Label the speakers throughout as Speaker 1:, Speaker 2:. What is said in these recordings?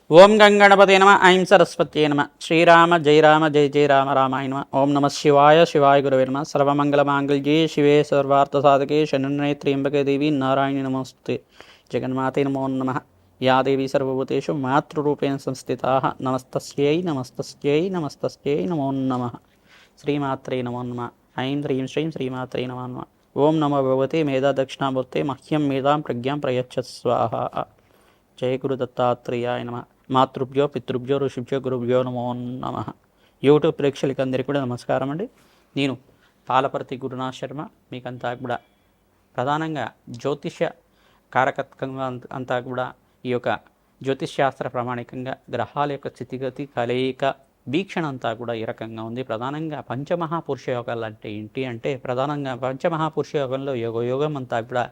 Speaker 1: ఓం గంగణపతే నమ ఐం సరస్వత్యే నమ శ్రీరామ జయ రామ జయ జయ రామ రామాయ నమ ఓం నమ శివాయ శివాయ గురవే నమ సర్వమంగళమాంగళ్యే శివే సర్వార్థసాధకే శరణ్యే త్ర్యంబకే దేవి నారాయణి నమస్తే జగన్మాతే నమో నమ యా దేవి సర్వభూతేషు మాతృరూపేణ సంస్థితా నమస్తస్యై నమస్తస్యై నమస్తస్యై నమో నమ శ్రీమాత్రే నమో నమ ఐం హ్రీం శ్రీం శ్రీమాత్రే నమో నమ ఓం నమో భగవతే మేధా దక్షిణామూర్తే మహ్యం మేధాం ప్రజ్ఞాం ప్రయచ్చ స్వాహ జయ గురు దత్తాత్రేయాయ నమ మాతృభ్యో పితృభ్యో ఋషిభ్యో గురుభ్యో నమో నమ. యూట్యూబ్ ప్రేక్షకులకి అందరికీ కూడా నమస్కారం అండి. నేను పాలపర్తి గురునాథ్ శర్మ. మీకంతా కూడా ప్రధానంగా జ్యోతిష్య కారకత్వంగా అంతా కూడా ఈ యొక్క జ్యోతిష్శాస్త్ర ప్రామాణికంగా గ్రహాల యొక్క స్థితిగతి కలయిక వీక్షణ అంతా కూడా ఈ రకంగా ఉంది. ప్రధానంగా పంచమహాపురుష యోగాలు అంటే ఏంటి అంటే ప్రధానంగా పంచమహాపురుష యోగంలో యోగం అంతా కూడా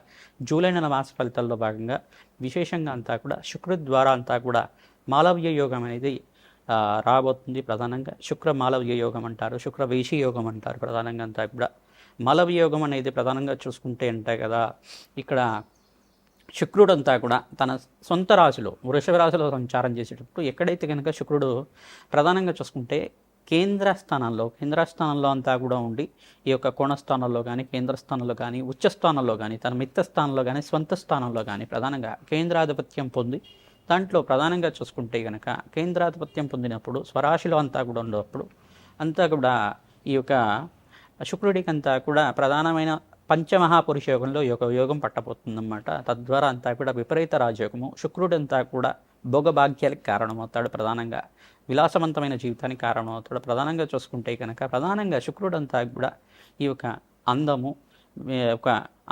Speaker 1: జూలై నెల మాస ఫలితాల్లో భాగంగా విశేషంగా అంతా కూడా శుక్రుడి ద్వారా అంతా కూడా మాలవ్య యోగం అనేది రాబోతుంది. ప్రధానంగా శుక్ర మాలవ్య యోగం అంటారు, శుక్ర వేషి యోగం అంటారు. ప్రధానంగా అంతా కూడా మాలవ్య యోగం అనేది ప్రధానంగా చూసుకుంటే అంటే కదా ఇక్కడ శుక్రుడంతా కూడా తన సొంత రాశిలో వృషభ రాశిలో సంచారం చేసేటప్పుడు ఎక్కడైతే కనుక శుక్రుడు ప్రధానంగా చూసుకుంటే కేంద్రస్థానంలో అంతా కూడా ఉండి ఈ యొక్క కోణస్థానంలో కానీ కేంద్రస్థానంలో కానీ ఉచ్చస్థానంలో కానీ తన మిత్త స్థానంలో కానీ స్వంత స్థానంలో కానీ ప్రధానంగా కేంద్రాధిపత్యం పొంది దాంట్లో ప్రధానంగా చూసుకుంటే కనుక కేంద్రాధిపత్యం పొందినప్పుడు స్వరాశిలో అంతా కూడా ఉన్నప్పుడు అంతా కూడా ఈ యొక్క శుక్రుడికి అంతా కూడా ప్రధానమైన పంచమహాపురుష యోగంలో యోగం పట్టబోతుందన్నమాట. తద్వారా అంతా కూడా విపరీత రాజయోగము. శుక్రుడంతా కూడా భోగభాగ్యాలకు కారణమవుతాడు, ప్రధానంగా విలాసవంతమైన జీవితానికి కారణమవుతాడు. ప్రధానంగా చూసుకుంటే కనుక ప్రధానంగా శుక్రుడంతా కూడా ఈ యొక్క అందము, ఒక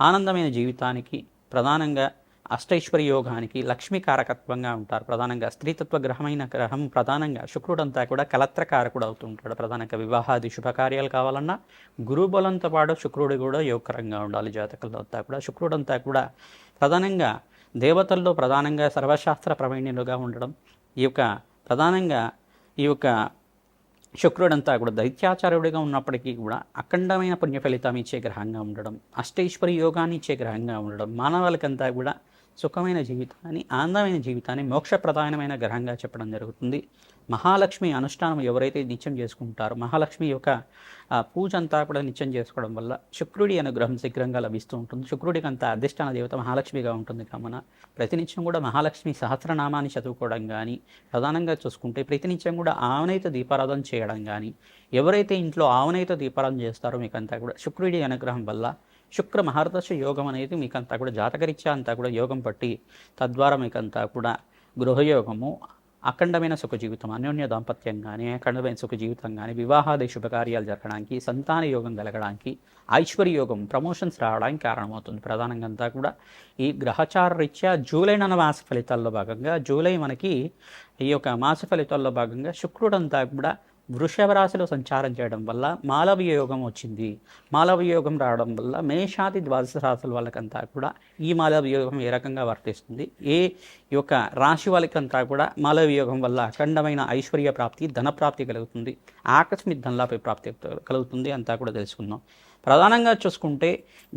Speaker 1: ఆనందమైన జీవితానికి ప్రధానంగా అష్టైశ్వర్య యోగానికి లక్ష్మీ కారకత్వంగా ఉంటారు. ప్రధానంగా స్త్రీతత్వ గ్రహమైన గ్రహం ప్రధానంగా శుక్రుడంతా కూడా కలత్రకారకుడు అవుతుంటాడు. ప్రధానంగా వివాహాది శుభకార్యాలు కావాలన్నా గురుబలంతో పాటు శుక్రుడు కూడా యోగకరంగా ఉండాలి. జాతకంలో అంతా కూడా శుక్రుడంతా కూడా ప్రధానంగా దేవతల్లో ప్రధానంగా సర్వశాస్త్ర ప్రవీణ్యులుగా ఉండడం, ఈ యొక్క ప్రధానంగా ఈ యొక్క శుక్రుడంతా కూడా దైత్యాచార్యుడిగా ఉన్నప్పటికీ కూడా అఖండమైన పుణ్య ఫలితం ఇచ్చే గ్రహంగా ఉండడం, అష్టైశ్వర్య యోగాన్ని ఇచ్చే గ్రహంగా ఉండడం, మానవాళికంతా కూడా సుఖమైన జీవితాన్ని, ఆనందమైన జీవితాన్ని, మోక్షప్రధానమైన గ్రహంగా చెప్పడం జరుగుతుంది. మహాలక్ష్మి అనుష్ఠానం ఎవరైతే నిత్యం చేసుకుంటారో మహాలక్ష్మి యొక్క పూజ అంతా కూడా నిత్యం చేసుకోవడం వల్ల శుక్రుడి అనుగ్రహం శీఘ్రంగా లభిస్తూ ఉంటుంది. శుక్రుడికి అంతా అధిష్టాన దేవత మహాలక్ష్మిగా ఉంటుంది కావున ప్రతినిత్యం కూడా మహాలక్ష్మి సహస్రనామాన్ని చదువుకోవడం కానీ, ప్రధానంగా చూసుకుంటే ప్రతినిత్యం కూడా ఆవనైత దీపారాధన చేయడం కానీ, ఎవరైతే ఇంట్లో ఆవనైత దీపారాధన చేస్తారో మీకంతా కూడా శుక్రుడి అనుగ్రహం వల్ల శుక్ర మహర్దశ యోగం అనేది మీకంతా కూడా జాతకరీత్యా అంతా కూడా యోగం పట్టి తద్వారా మీకంతా కూడా గృహయోగము, అఖండమైన సుఖ జీవితం, అన్యోన్య దాంపత్యం కానీ, అఖండమైన సుఖ జీవితం కానీ, వివాహాది శుభకార్యాలు జరగడానికి, సంతాన యోగం కలగడానికి, ఐశ్వర్య యోగం, ప్రమోషన్స్ రావడానికి కారణమవుతుంది. ప్రధానంగా అంతా కూడా ఈ గ్రహచార రీత్యా జూలై నెల మాస ఫలితాల్లో భాగంగా జూలై మనకి ఈ యొక్క మాస ఫలితాల్లో భాగంగా శుక్రుడంతా కూడా వృషభ రాశిలో సంచారం చేయడం వల్ల మాలవ్య యోగం వచ్చింది. మాలవ్య యోగం రావడం వల్ల మేషాది ద్వాదశ రాశుల వాళ్ళకంతా కూడా ఈ మాలవ్య యోగం ఏ రకంగా వర్తిస్తుంది, ఏ యొక్క రాశి వాళ్ళకంతా కూడా మాలవ్య యోగం వల్ల అఖండమైన ఐశ్వర్య ప్రాప్తి, ధనప్రాప్తి కలుగుతుంది, ఆకస్మిక ధనలాభ ప్రాప్తి కలుగుతుంది అంతా కూడా తెలుసుకుందాం. ప్రధానంగా చూసుకుంటే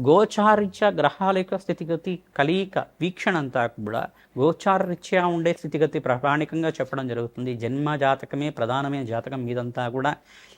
Speaker 1: గోచారరీత్యా గ్రహాల యొక్క స్థితిగతి కలయిక వీక్షణ అంతా కూడా గోచారరీత్యా ఉండే స్థితిగతి ప్రామాణికంగా చెప్పడం జరుగుతుంది. జన్మ జాతకమే ప్రధానమైన జాతకం మీదంతా కూడా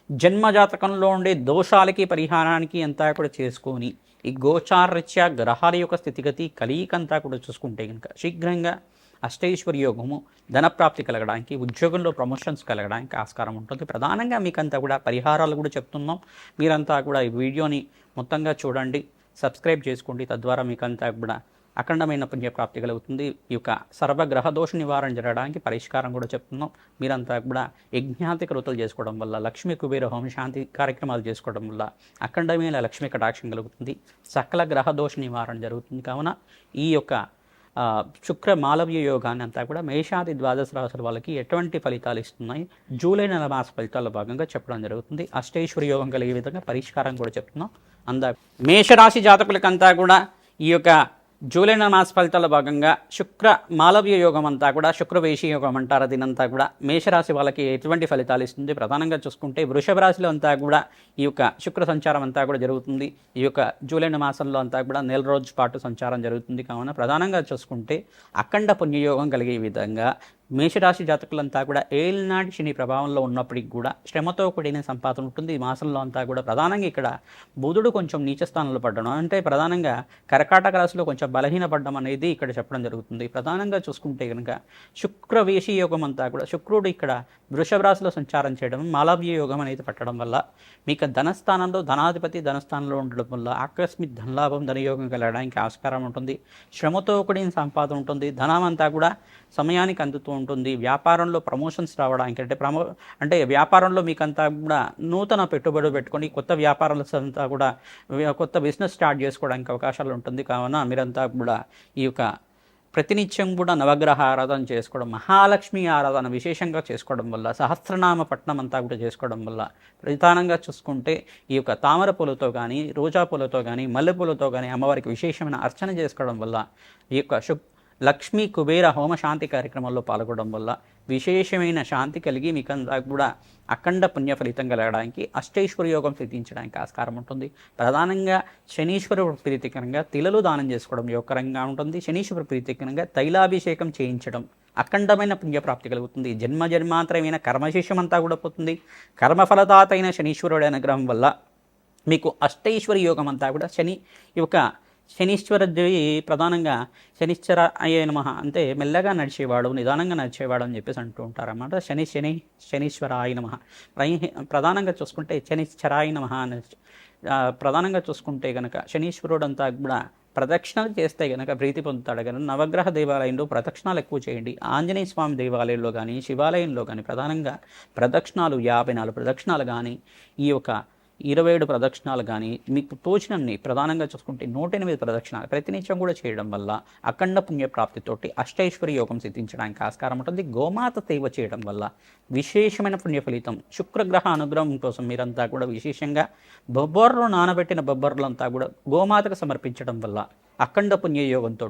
Speaker 1: జన్మ జాతకంలో ఉండే దోషాలకి పరిహారానికి అంతా కూడా చేసుకొని ఈ గోచారరీత్యా గ్రహాల యొక్క స్థితిగతి కలయిక అంతా కూడా చూసుకుంటే కనుక శీఘ్రంగా అష్టైశ్వర్య యోగము, ధనప్రాప్తి కలగడానికి, ఉద్యోగంలో ప్రమోషన్స్ కలగడానికి ఆస్కారం ఉంటుంది. ప్రధానంగా మీకంతా కూడా పరిహారాలు కూడా చెప్తున్నాం. మీరంతా కూడా ఈ వీడియోని మొత్తంగా చూడండి, సబ్స్క్రైబ్ చేసుకోండి. తద్వారా మీకంతా కూడా అఖండమైన పుణ్యప్రాప్తి కలుగుతుంది. ఈ యొక్క సర్వగ్రహ దోష నివారణ జరగడానికి పరిష్కారం కూడా చెప్తున్నాం. మీరంతా కూడా యజ్ఞాతి కృతులు చేసుకోవడం వల్ల, లక్ష్మీ కుబేర హోమ శాంతి కార్యక్రమాలు చేసుకోవడం వల్ల అఖండమైన లక్ష్మీ కటాక్షం కలుగుతుంది, సకల గ్రహ దోష నివారణ జరుగుతుంది. కావున ఈ యొక్క శుక్ర మాలవ్య యోగాన్ని అంతా కూడా మేషాది ద్వాదశ రాశుల వాళ్ళకి ఎటువంటి ఫలితాలు ఇస్తున్నాయి జూలై నెల మాస ఫలితాల్లో భాగంగా చెప్పడం జరుగుతుంది. అష్టైశ్వర్య యోగం కలిగే విధంగా పరిష్కారం కూడా చెప్తున్నాం. మేషరాశి జాతకులకంతా కూడా ఈ యొక్క జూలై నెల మాస ఫలితాల్లో భాగంగా శుక్ర మాలవ్య యోగం అంతా కూడా శుక్రవేషి యోగం అంటారు. దీనంతా కూడా మేషరాశి వాళ్ళకి ఎటువంటి ఫలితాలు ఇస్తుంది. ప్రధానంగా చూసుకుంటే వృషభ రాశిలో అంతా కూడా ఈ యొక్క శుక్ర సంచారం అంతా కూడా జరుగుతుంది. ఈ యొక్క జూలై మాసంలో అంతా కూడా నెల రోజు పాటు సంచారం జరుగుతుంది. కావున ప్రధానంగా చూసుకుంటే అఖండ పుణ్యయోగం కలిగే విధంగా మేషరాశి జాతకులంతా కూడా ఏలినాటి శని ప్రభావంలో ఉన్నప్పటికి కూడా శ్రమతో కూడిన సంపాదన ఉంటుంది. ఈ మాసంలో అంతా కూడా ప్రధానంగా ఇక్కడ బుధుడు కొంచెం నీచ స్థానంలో పడ్డం, అంటే ప్రధానంగా కర్కాటక రాశిలో కొంచెం బలహీనపడడం అనేది ఇక్కడ చెప్పడం జరుగుతుంది. ప్రధానంగా చూసుకుంటే కనుక శుక్రవేషి యోగం అంతా కూడా శుక్రుడు ఇక్కడ వృషభ రాశిలో సంచారం చేయడం, మాలవ్య యోగం అనేది పట్టడం వల్ల మీకు ధనస్థానంలో ధనాధిపతి ధనస్థానంలో ఉండడం వల్ల ఆకస్మిక ధనలాభం ధనయోగం కలగడానికి ఆస్కారం ఉంటుంది. శ్రమతో కూడిన సంపాదన ఉంటుంది. ధనం అంతా కూడా సమయానికి అందుతూ ఉంటుంది. వ్యాపారంలో ప్రమోషన్స్ రావడానికి అంటే వ్యాపారంలో మీకంతా కూడా నూతన పెట్టుబడి పెట్టుకొని కొత్త వ్యాపారాలు అంతా కూడా కొత్త బిజినెస్ స్టార్ట్ చేసుకోవడానికి అవకాశాలు ఉంటుంది. కావున మీరంతా కూడా ఈ యొక్క ప్రతినిత్యం కూడా నవగ్రహ ఆరాధన చేసుకోవడం, మహాలక్ష్మి ఆరాధన విశేషంగా చేసుకోవడం వల్ల, సహస్రనామ పట్టణం అంతా కూడా చేసుకోవడం వల్ల, ప్రధానంగా చూసుకుంటే ఈ యొక్క తామర పూలతో కానీ రోజా పూలతో కానీ మల్లెపూలతో కానీ అమ్మవారికి విశేషమైన అర్చన చేసుకోవడం వల్ల, ఈ యొక్క లక్ష్మీ కుబేర హోమ శాంతి కార్యక్రమంలో పాల్గొనడం వల్ల విశేషమైన శాంతి కలిగి మీకంతా కూడా అఖండ పుణ్య ఫలితం కలగడానికి అష్టైశ్వర్య యోగం సిద్ధించడానికి ఆస్కారం ఉంటుంది. ప్రధానంగా శనీశ్వరుడు ప్రీతికరంగా తిలలు దానం చేసుకోవడం యోగకరంగా ఉంటుంది. శనీశ్వర ప్రీతికరంగా తైలాభిషేకం చేయించడం అఖండమైన పుణ్యప్రాప్తి కలుగుతుంది. జన్మ జన్మాంతరమైన కర్మశేషం అంతా కూడా పోతుంది. కర్మఫలదాత అయిన శనీశ్వరుడి అనుగ్రహం వల్ల మీకు అష్టైశ్వర్య యోగం అంతా కూడా శనీశ్వరదేవి ప్రధానంగా శనిశ్చర అయ్యే నమః అంటే మెల్లగా నడిచేవాడు, నిదానంగా నడిచేవాడు అని చెప్పేసి అంటూ ఉంటారన్నమాట. శనీశ్వరాయ నమః. ప్రధానంగా చూసుకుంటే శనిశ్చరాయ నమః అని ప్రధానంగా చూసుకుంటే కనుక శనీశ్వరుడు అంతా కూడా ప్రదక్షిణలు చేస్తే కనుక ప్రీతి పొందుతాడు. కనుక నవగ్రహ దేవాలయంలో ప్రదక్షిణాలు ఎక్కువ చేయండి. ఆంజనేయ స్వామి దేవాలయంలో కానీ శివాలయంలో కానీ ప్రధానంగా ప్రదక్షిణాలు 54 ప్రదక్షిణాలు కానీ ఈ యొక్క 27 ప్రదక్షిణాలు కానీ మీకు తోచినన్ని ప్రధానంగా చూసుకుంటే 108 ప్రదక్షిణాలు ప్రతినిత్యం కూడా చేయడం వల్ల అఖండ పుణ్యప్రాప్తితోటి అష్టైశ్వర్య యోగం సిద్ధించడానికి ఆస్కారం ఉంటుంది. గోమాత సేవ చేయడం వల్ల విశేషమైన పుణ్య ఫలితం. శుక్రగ్రహ అనుగ్రహం కోసం మీరంతా కూడా విశేషంగా బొబ్బర్లు నానబెట్టిన బొబ్బర్లంతా కూడా గోమాతకు సమర్పించడం వల్ల అఖండ పుణ్యయోగంతో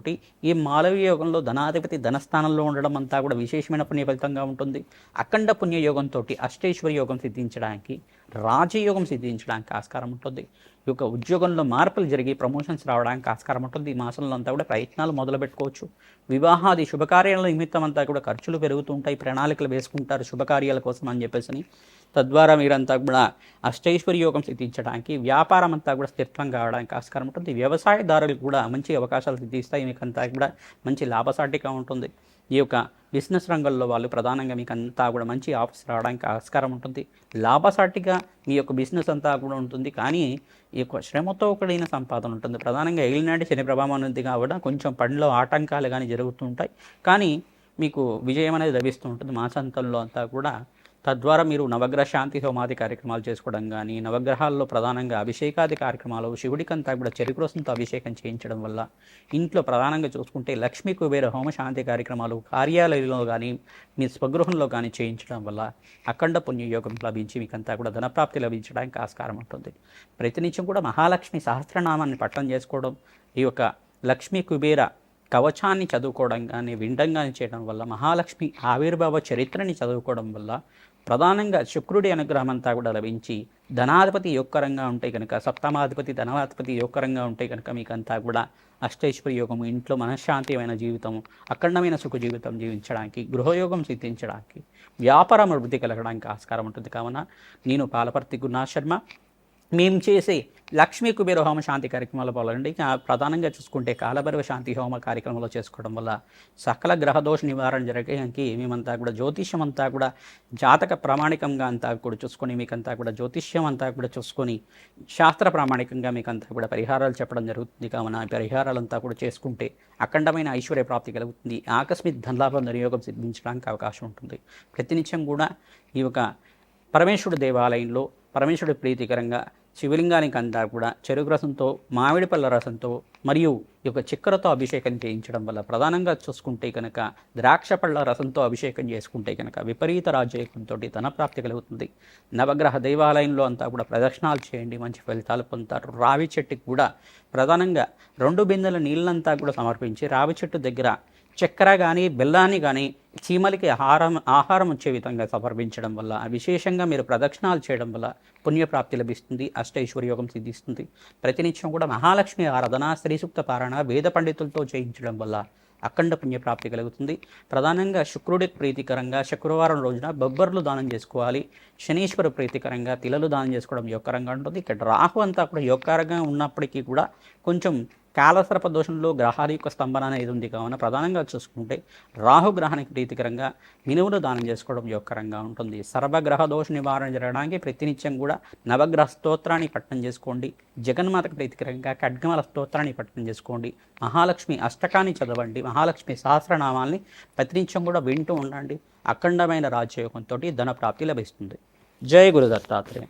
Speaker 1: ఈ మాలవీయ యోగంలో ధనాధిపతి ధనస్థానంలో ఉండడం అంతా కూడా విశేషమైన పుణ్య ఫలితంగా ఉంటుంది. అఖండ పుణ్యయోగంతో అష్టైశ్వర్య యోగం సిద్ధించడానికి రాజయోగం సిద్ధించడానికి ఆస్కారం ఉంటుంది. ఈ యొక్క ఉద్యోగంలో మార్పులు జరిగి ప్రమోషన్స్ రావడానికి ఆస్కారం ఉంటుంది. ఈ మాసంలో అంతా కూడా ప్రయత్నాలు మొదలు పెట్టుకోవచ్చు. వివాహాది శుభకార్యాల నిమిత్తం అంతా కూడా ఖర్చులు పెరుగుతుంటాయి. ప్రణాళికలు వేసుకుంటారు శుభకార్యాల కోసం అని చెప్పేసి. తద్వారా మీరంతా కూడా అష్టైశ్వర్య యోగం సిద్ధించడానికి వ్యాపారం అంతా కూడా స్థిరత్వం కావడానికి ఆస్కారం ఉంటుంది. వ్యవసాయదారులకు కూడా మంచి అవకాశాలు సిద్ధిస్తాయి. మీకంతా కూడా మంచి లాభసాటిగా ఉంటుంది. ఈ యొక్క బిజినెస్ రంగంలో వాళ్ళు ప్రధానంగా మీకు అంతా కూడా మంచి ఆఫీస్ రావడానికి ఆస్కారం ఉంటుంది. లాభసాటిగా మీ యొక్క బిజినెస్ అంతా కూడా ఉంటుంది. కానీ ఈ యొక్క శ్రమతో కూడిన సంపాదన ఉంటుంది. ప్రధానంగా ఏలినాటి శని ప్రభావం అనేది కావడం కొంచెం పనిలో ఆటంకాలు కానీ జరుగుతుంటాయి. కానీ మీకు విజయం అనేది లభిస్తూ ఉంటుంది మాసాంతంలో అంతా కూడా. తద్వారా మీరు నవగ్రహ శాంతి హోమాది కార్యక్రమాలు చేసుకోవడం కానీ, నవగ్రహాల్లో ప్రధానంగా అభిషేకాది కార్యక్రమాలు శివుడికంతా కూడా చెరుకురసంతో అభిషేకం చేయించడం వల్ల, ఇంట్లో ప్రధానంగా చూసుకుంటే లక్ష్మీ కుబేర హోమ శాంతి కార్యక్రమాలు కార్యాలయంలో కానీ మీ స్వగృహంలో కానీ చేయించడం వల్ల అఖండ పుణ్యయోగం లభించి మీకంతా కూడా ధనప్రాప్తి లభించడానికి ఆస్కారం ఉంటుంది. ప్రతినిత్యం కూడా మహాలక్ష్మి సహస్రనామాన్ని పట్టణం చేసుకోవడం, ఈ యొక్క లక్ష్మీ కుబేర కవచాన్ని చదువుకోవడం కానీ వినడం కానీ చేయడం వల్ల, మహాలక్ష్మి ఆవిర్భావ చరిత్రని చదువుకోవడం వల్ల ప్రధానంగా శుక్రుడి అనుగ్రహం అంతా కూడా లభించి ధనాధిపతి యోగకరంగా ఉంటే కనుక, సప్తమాధిపతి ధనాధిపతి యోగకరంగా ఉంటే కనుక మీకంతా కూడా అష్టైశ్వర్య యోగము, ఇంట్లో మనశ్శాంతిమైన జీవితము, అఖండమైన సుఖ జీవితం జీవించడానికి, గృహయోగం సిద్ధించడానికి, వ్యాపారం అభివృద్ధి కలగడానికి ఆస్కారం ఉంటుంది. కావున నేను పాలపర్తి గురునాథ్ శర్మ. మేము చేసే లక్ష్మీ కుబేర హోమ శాంతి కార్యక్రమాలు పాల్గొనండి. ప్రధానంగా చూసుకుంటే కాలభైరవ శాంతి హోమ కార్యక్రమంలో చేసుకోవడం వల్ల సకల గ్రహదోష నివారణ జరగడానికి మేమంతా కూడా జ్యోతిష్యం అంతా కూడా జాతక ప్రామాణికంగా అంతా కూడా చూసుకొని, మీకంతా కూడా జ్యోతిష్యం అంతా కూడా చూసుకొని శాస్త్ర ప్రామాణికంగా మీకంతా కూడా పరిహారాలు చెప్పడం జరుగుతుంది. కావున పరిహారాలంతా కూడా చేసుకుంటే అఖండమైన ఐశ్వర్య ప్రాప్తి కలుగుతుంది. ఆకస్మిక ధనలాభం వినియోగం సిద్ధించడానికి అవకాశం ఉంటుంది. ప్రతినిత్యం కూడా ఈ యొక్క పరమేశ్వరుడు దేవాలయంలో పరమేశ్వరుడు ప్రీతికరంగా శివలింగానికి అంతా కూడా చెరుకు రసంతో, మామిడి పళ్ళ రసంతో మరియు ఈ యొక్క చక్కెరతో అభిషేకం చేయించడం వల్ల, ప్రధానంగా చూసుకుంటే కనుక ద్రాక్ష పళ్ళ రసంతో అభిషేకం చేసుకుంటే కనుక విపరీత రాజయోగంతో ధనప్రాప్తి కలుగుతుంది. నవగ్రహ దేవాలయంలో అంతా కూడా ప్రదక్షిణాలు చేయండి, మంచి ఫలితాలు పొందుతారు. రావి చెట్టుకి కూడా ప్రధానంగా 2 బిందెల నీళ్ళంతా కూడా సమర్పించి రావి చెట్టు దగ్గర చక్కెర కానీ బెల్లాన్ని కానీ చీమలకి ఆహారం వచ్చే విధంగా సమర్పించడం వల్ల, విశేషంగా మీరు ప్రదక్షిణాలు చేయడం వల్ల పుణ్యప్రాప్తి లభిస్తుంది. అష్టైశ్వర్య యోగం సిద్ధిస్తుంది. ప్రతినిత్యం కూడా మహాలక్ష్మి ఆరాధన, శ్రీ సూక్త పారాయణ వేద పండితులతో చేయించడం వల్ల అఖండ పుణ్యప్రాప్తి కలుగుతుంది. ప్రధానంగా శుక్రుడికి ప్రీతికరంగా శుక్రవారం రోజున బొబ్బర్లు దానం చేసుకోవాలి. శనీశ్వర ప్రీతికరంగా తిలలు దానం చేసుకోవడం యోగకరంగా ఉంటుంది. ఇక్కడ రాహు అంతా కూడా యోగకరంగా ఉన్నప్పటికీ కూడా కొంచెం కాలసర్ప దోషంలో గ్రహాల యొక్క స్తంభన అనేది ఉంది కావున ప్రధానంగా చూసుకుంటే రాహుగ్రహానికి ప్రీతికరంగా మినువులు దానం చేసుకోవడం యోగకరంగా ఉంటుంది. సర్వగ్రహ దోష నివారణ జరగడానికి ప్రతినిత్యం కూడా నవగ్రహ స్తోత్రాన్ని పఠనం చేసుకోండి. జగన్మాతకు ప్రీతికరంగా ఖడ్గమల స్తోత్రాన్ని పఠనం చేసుకోండి. మహాలక్ష్మి అష్టకాన్ని చదవండి. మహాలక్ష్మి సహస్రనామాల్ని ప్రతినిత్యం కూడా వింటూ ఉండండి. అఖండమైన రాజయోగంతో ధన ప్రాప్తి లభిస్తుంది. జై గురు దత్తాత్రేయ.